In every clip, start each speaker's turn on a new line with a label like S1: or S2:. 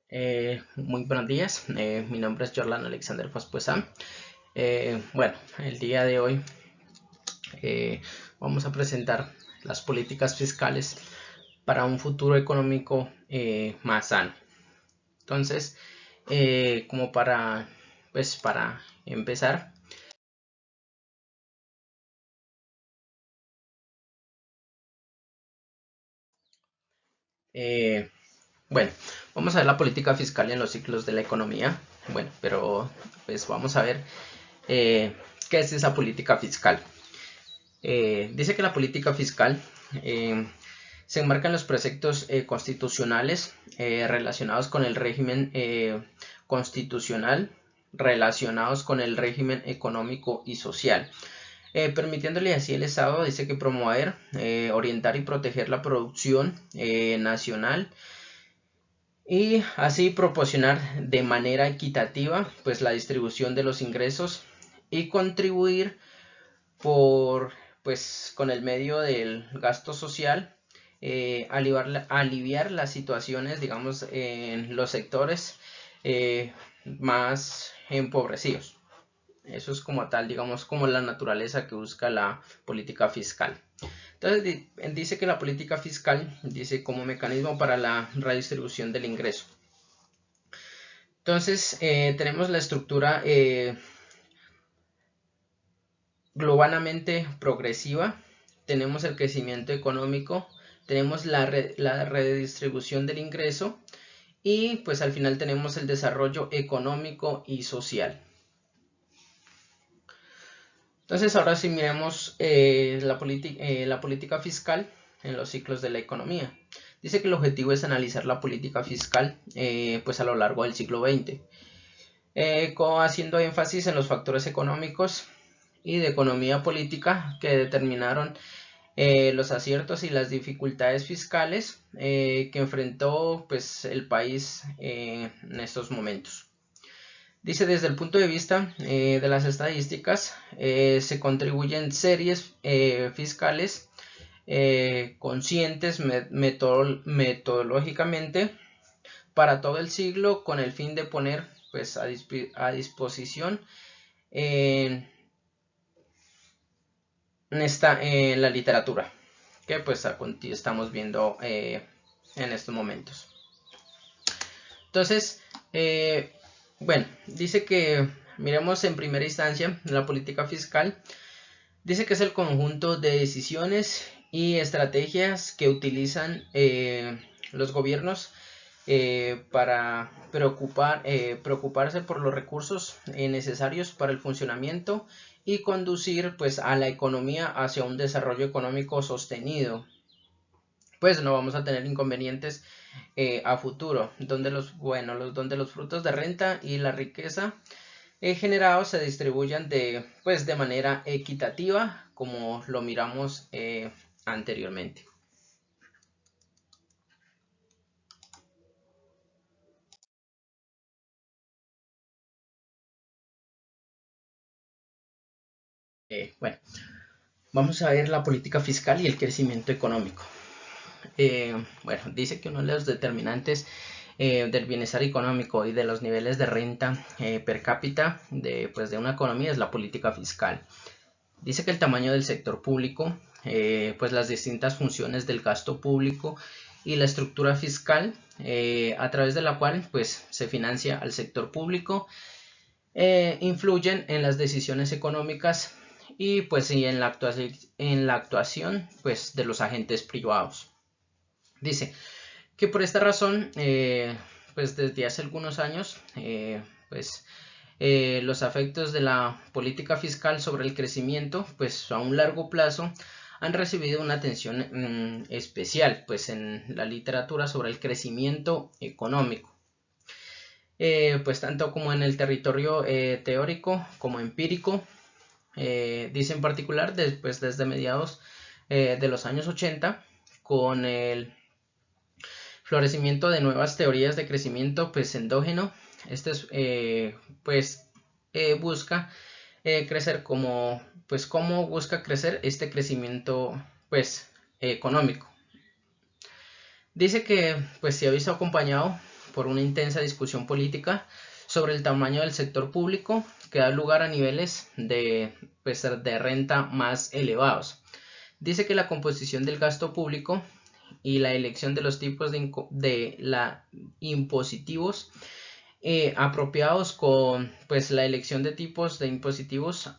S1: Muy buenos días, mi nombre es Jorlan Alexander Fospuesa. Bueno, el día de hoy eh, vamos a presentar las políticas fiscales para un futuro económico más sano. Entonces, como para empezar, eh, bueno, vamos a ver la política fiscal en los ciclos de la economía. Bueno, pero pues vamos a ver eh, qué es esa política fiscal. Dice que la política fiscal eh, se enmarca en los preceptos constitucionales relacionados con el régimen constitucional, relacionados con el régimen económico y social, permitiéndole así el Estado, dice que promover, orientar y proteger la producción nacional y así proporcionar de manera equitativa pues la distribución de los ingresos y contribuir por, pues, con el medio del gasto social, aliviar las situaciones, digamos, en los sectores más empobrecidos. Eso es como tal, digamos, como la naturaleza que busca la política fiscal. Entonces dice que la política fiscal dice como mecanismo para la redistribución del ingreso. Entonces tenemos la estructura globalmente progresiva, tenemos el crecimiento económico, tenemos la redistribución del ingreso y pues al final tenemos el desarrollo económico y social. Entonces ahora sí miremos la política fiscal en los ciclos de la economía. Dice que el objetivo es analizar la política fiscal pues a lo largo del siglo XX, haciendo énfasis en los factores económicos y de economía política que determinaron los aciertos y las dificultades fiscales que enfrentó pues, el país en estos momentos. Dice, desde el punto de vista de las estadísticas, se contribuyen series fiscales conscientes metodológicamente para todo el siglo con el fin de poner pues, a disposición en la literatura que pues estamos viendo en estos momentos. Entonces, bueno, dice que miremos en primera instancia la política fiscal. Dice que es el conjunto de decisiones y estrategias que utilizan los gobiernos para preocuparse por los recursos necesarios para el funcionamiento y conducir pues a la economía hacia un desarrollo económico sostenido. Pues no vamos a tener inconvenientes a futuro, donde los frutos de renta y la riqueza generados se distribuyan pues, de manera equitativa, como lo miramos anteriormente. Bueno, vamos a ver la política fiscal y el crecimiento económico. Bueno, dice que uno de los determinantes del bienestar económico y de los niveles de renta per cápita pues, de una economía es la política fiscal. Dice que el tamaño del sector público, pues las distintas funciones del gasto público y la estructura fiscal a través de la cual pues, se financia al sector público influyen en las decisiones económicas y pues y en la actuación pues, de los agentes privados. Dice que por esta razón pues desde hace algunos años pues los efectos de la política fiscal sobre el crecimiento pues a un largo plazo han recibido una atención especial pues en la literatura sobre el crecimiento económico, pues tanto como en el territorio teórico como empírico. Dice en particular desde mediados de los años 80 con el florecimiento de nuevas teorías de crecimiento pues endógeno. Este es, pues busca crecer cómo busca crecer este crecimiento pues económico. Dice que pues se ha visto acompañado por una intensa discusión política sobre el tamaño del sector público, que da lugar a niveles pues, de renta más elevados. Dice que la composición del gasto público y la elección de los tipos impositivos apropiados, con pues la elección de tipos impositivos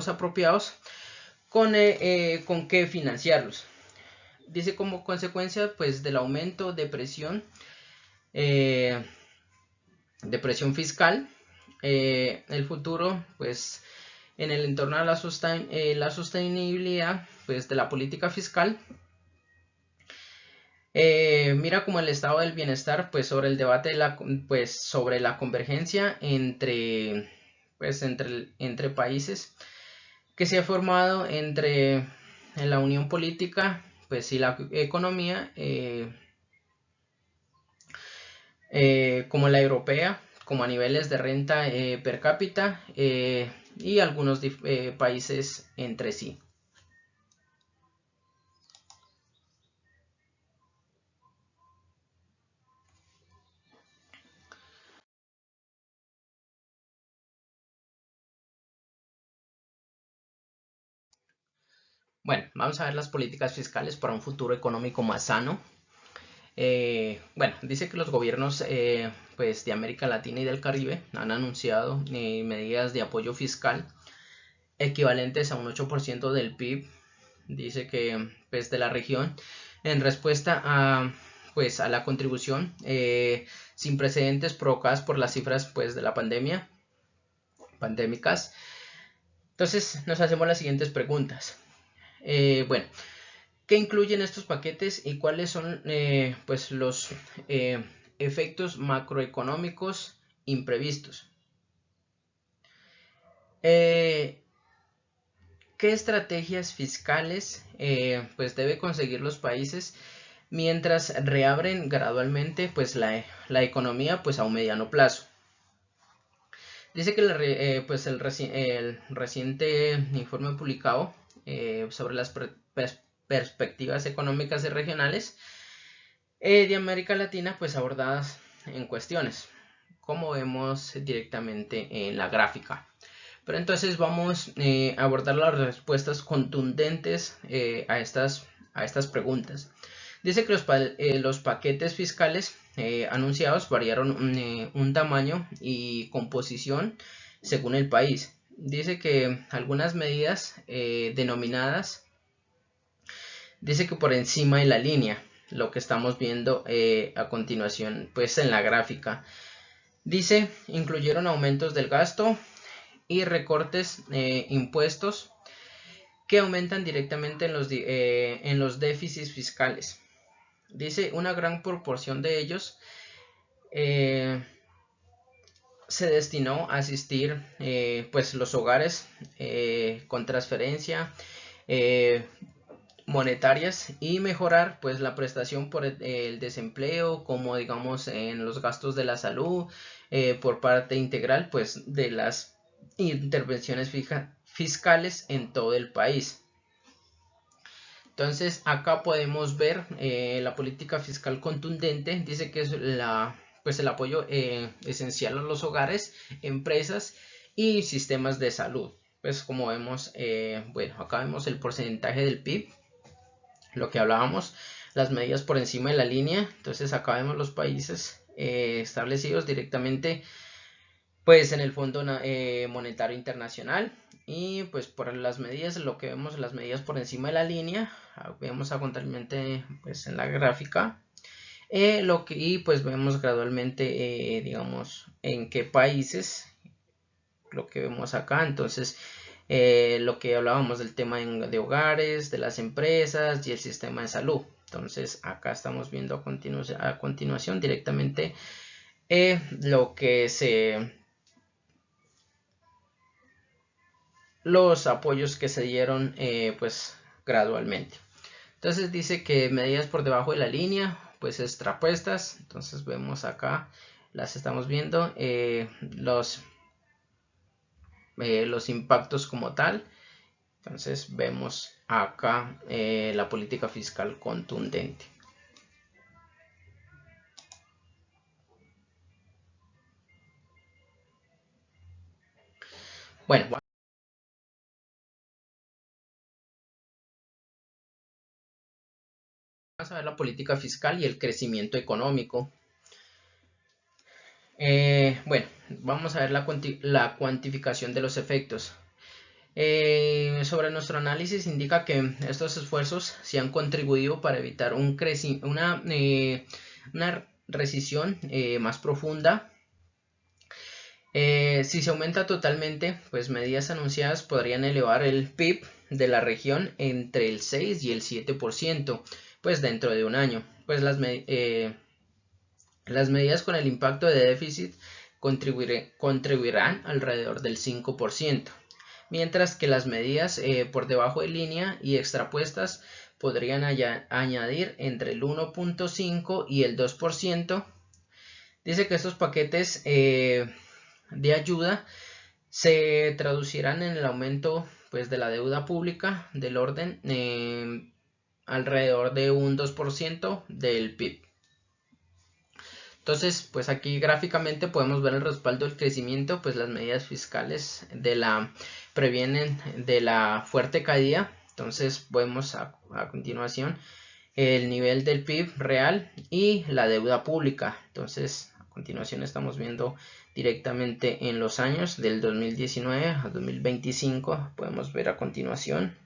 S1: apropiados con qué financiarlos. Dice como consecuencia pues del aumento de presión fiscal, el futuro pues en el entorno de la sostenibilidad pues de la política fiscal. Mira como el estado del bienestar pues sobre el debate sobre la convergencia entre países que se ha formado entre la unión política pues y la economía, como la europea, como a niveles de renta per cápita, y algunos países entre sí. Bueno, vamos a ver las políticas fiscales para un futuro económico más sano. Bueno, dice que los gobiernos pues de América Latina y del Caribe han anunciado medidas de apoyo fiscal equivalentes a un 8% del PIB, dice que pues de la región, en respuesta a pues a la contribución sin precedentes provocadas por las cifras pues de la pandémicas. Entonces nos hacemos las siguientes preguntas. Bueno, ¿qué incluyen estos paquetes y cuáles son pues los efectos macroeconómicos imprevistos? ¿Qué estrategias fiscales pues debe conseguir los países mientras reabren gradualmente pues la economía pues a un mediano plazo? Dice que el reciente informe publicado sobre las perspectivas económicas y regionales de América Latina pues abordadas en cuestiones, como vemos directamente en la gráfica. Pero entonces vamos a abordar las respuestas contundentes a estas preguntas. Dice que los paquetes fiscales anunciados variaron un tamaño y composición según el país. Dice que algunas medidas denominadas, dice que por encima de la línea, lo que estamos viendo a continuación pues en la gráfica. Dice, incluyeron aumentos del gasto y recortes impuestos que aumentan directamente en los déficits fiscales. Dice, una gran proporción de ellos se destinó a asistir pues los hogares con transferencia monetarias y mejorar pues la prestación por el desempleo, como digamos en los gastos de la salud, por parte integral pues de las intervenciones fiscales en todo el país. Entonces acá podemos ver la política fiscal contundente. Dice que es pues el apoyo esencial a los hogares, empresas y sistemas de salud. Pues como vemos, bueno, acá vemos el porcentaje del PIB, lo que hablábamos, las medidas por encima de la línea. Entonces acá vemos los países establecidos directamente pues en el Fondo Monetario Internacional, y pues por las medidas, lo que vemos, las medidas por encima de la línea, vemos actualmente pues en la gráfica, y pues vemos gradualmente digamos en qué países, lo que vemos acá. Entonces lo que hablábamos del tema de hogares, de las empresas y el sistema de salud. Entonces acá estamos viendo a continuación directamente lo que los apoyos que se dieron pues gradualmente. Entonces dice que medidas por debajo de la línea pues extrapuestas. Entonces vemos acá, las estamos viendo, los impactos como tal. Entonces vemos acá la política fiscal contundente. Bueno, vamos a ver la política fiscal y el crecimiento económico. Bueno, vamos a ver la cuantificación de los efectos. Sobre nuestro análisis indica que estos esfuerzos sí han contribuido para evitar una recesión más profunda. Si se aumenta totalmente, pues medidas anunciadas podrían elevar el PIB de la región entre el 6 y el 7%, pues dentro de un año. Pues las medidas con el impacto de déficit contribuirán alrededor del 5%, mientras que las medidas por debajo de línea y extrapuestas podrían añadir entre el 1.5 y el 2%. Dice que estos paquetes de ayuda se traducirán en el aumento pues, de la deuda pública del orden alrededor de un 2% del PIB. Entonces, pues aquí gráficamente podemos ver el respaldo del crecimiento, pues las medidas fiscales previenen de la fuerte caída. Entonces, vemos a continuación el nivel del PIB real y la deuda pública. Entonces, a continuación estamos viendo directamente en los años del 2019 a 2025. Podemos ver a continuación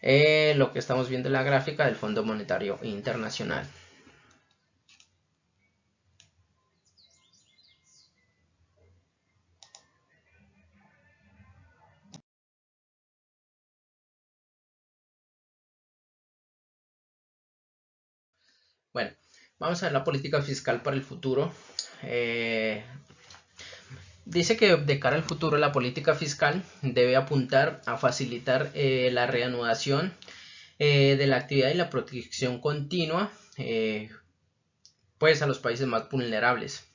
S1: lo que estamos viendo en la gráfica del Fondo Monetario Internacional. Bueno, vamos a ver la política fiscal para el futuro. Dice que de cara al futuro la política fiscal debe apuntar a facilitar la reanudación de la actividad y la protección continua pues a los países más vulnerables.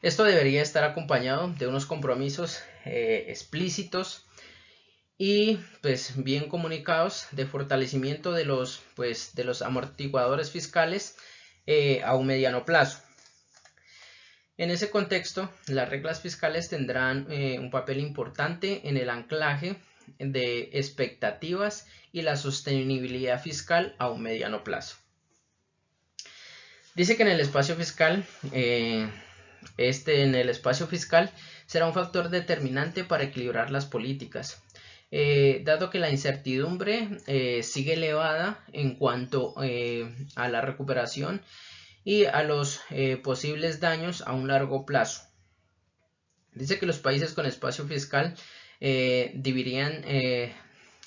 S1: Esto debería estar acompañado de unos compromisos explícitos y pues bien comunicados de fortalecimiento de los amortiguadores fiscales a un mediano plazo. En ese contexto, las reglas fiscales tendrán un papel importante en el anclaje de expectativas y la sostenibilidad fiscal a un mediano plazo. Dice que en el espacio fiscal, será un factor determinante para equilibrar las políticas. Dado que la incertidumbre sigue elevada en cuanto a la recuperación y a los posibles daños a un largo plazo. Dice que los países con espacio fiscal deberían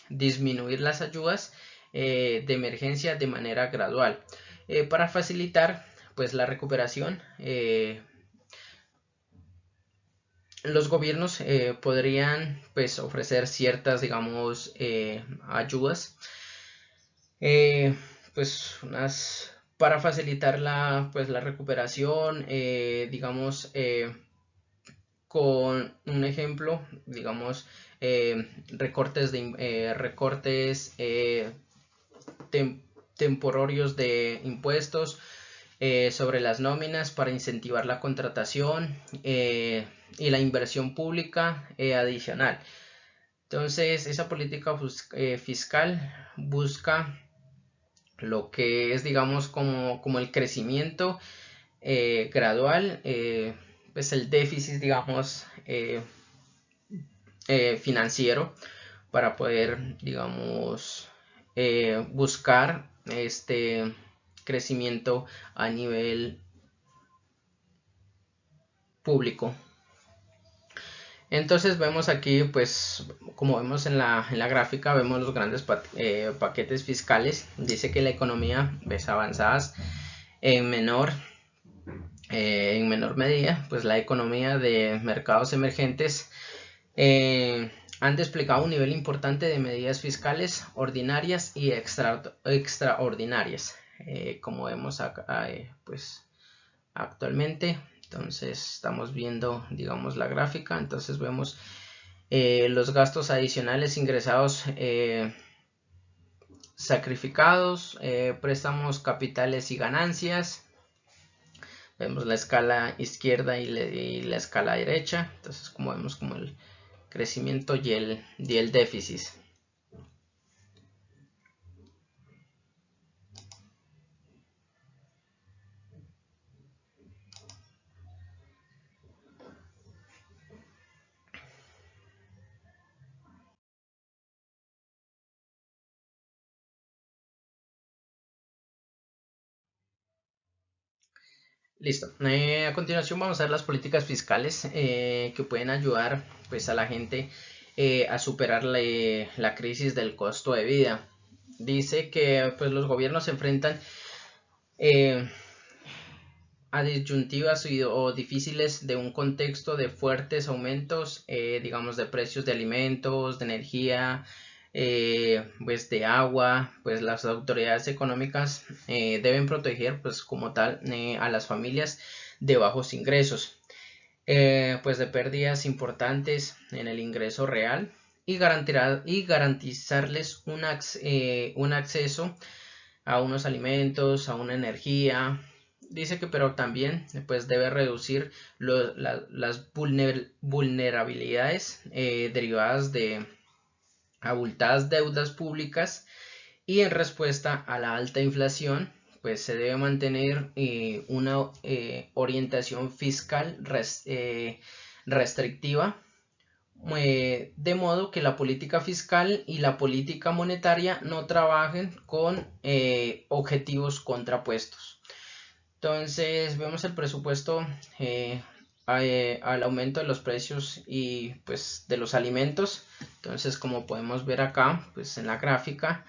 S1: disminuir las ayudas de emergencia de manera gradual para facilitar pues la recuperación. Los gobiernos podrían pues ofrecer ciertas digamos ayudas pues para facilitar la recuperación digamos con un ejemplo digamos recortes temporarios de impuestos sobre las nóminas para incentivar la contratación y la inversión pública adicional. Entonces esa política fiscal busca lo que es digamos como el crecimiento gradual, pues el déficit digamos financiero para poder digamos buscar este crecimiento a nivel público. Entonces vemos aquí pues como vemos en la gráfica vemos los grandes paquetes fiscales. Dice que la economía ves avanzadas en menor medida pues la economía de mercados emergentes han desplegado un nivel importante de medidas fiscales ordinarias y extraordinarias como vemos acá pues actualmente. Entonces estamos viendo digamos la gráfica. Entonces vemos los gastos adicionales ingresados sacrificados, préstamos, capitales y ganancias. Vemos la escala izquierda y la escala derecha. Entonces, como vemos como el crecimiento y el déficit. Listo. A continuación vamos a ver las políticas fiscales que pueden ayudar pues, a la gente a superar la crisis del costo de vida. Dice que pues, los gobiernos se enfrentan eh, a disyuntivas o difíciles de un contexto de fuertes aumentos, digamos, de precios de alimentos, de energía, pues de agua. Pues las autoridades económicas deben proteger pues como tal a las familias de bajos ingresos, pues de pérdidas importantes en el ingreso real y garantizarles un acceso a unos alimentos, a una energía. Dice que pero también pues debe reducir las vulnerabilidades derivadas de abultadas deudas públicas, y en respuesta a la alta inflación pues se debe mantener una orientación fiscal restrictiva, de modo que la política fiscal y la política monetaria no trabajen con objetivos contrapuestos. Entonces vemos el presupuesto al aumento de los precios y pues de los alimentos. Entonces, como podemos ver acá pues en la gráfica,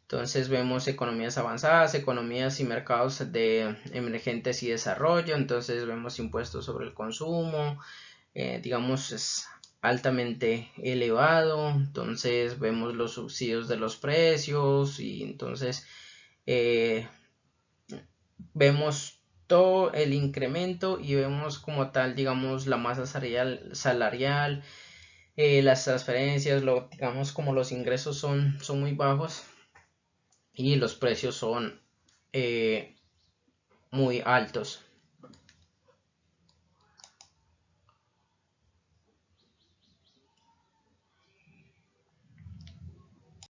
S1: entonces vemos economías avanzadas, economías y mercados de emergentes y desarrollo. Entonces vemos impuestos sobre el consumo, digamos es altamente elevado. Entonces vemos los subsidios de los precios y entonces eh, vemos todo el incremento y vemos como tal, digamos, la masa salarial, las transferencias, digamos como los ingresos son muy bajos y los precios son muy altos.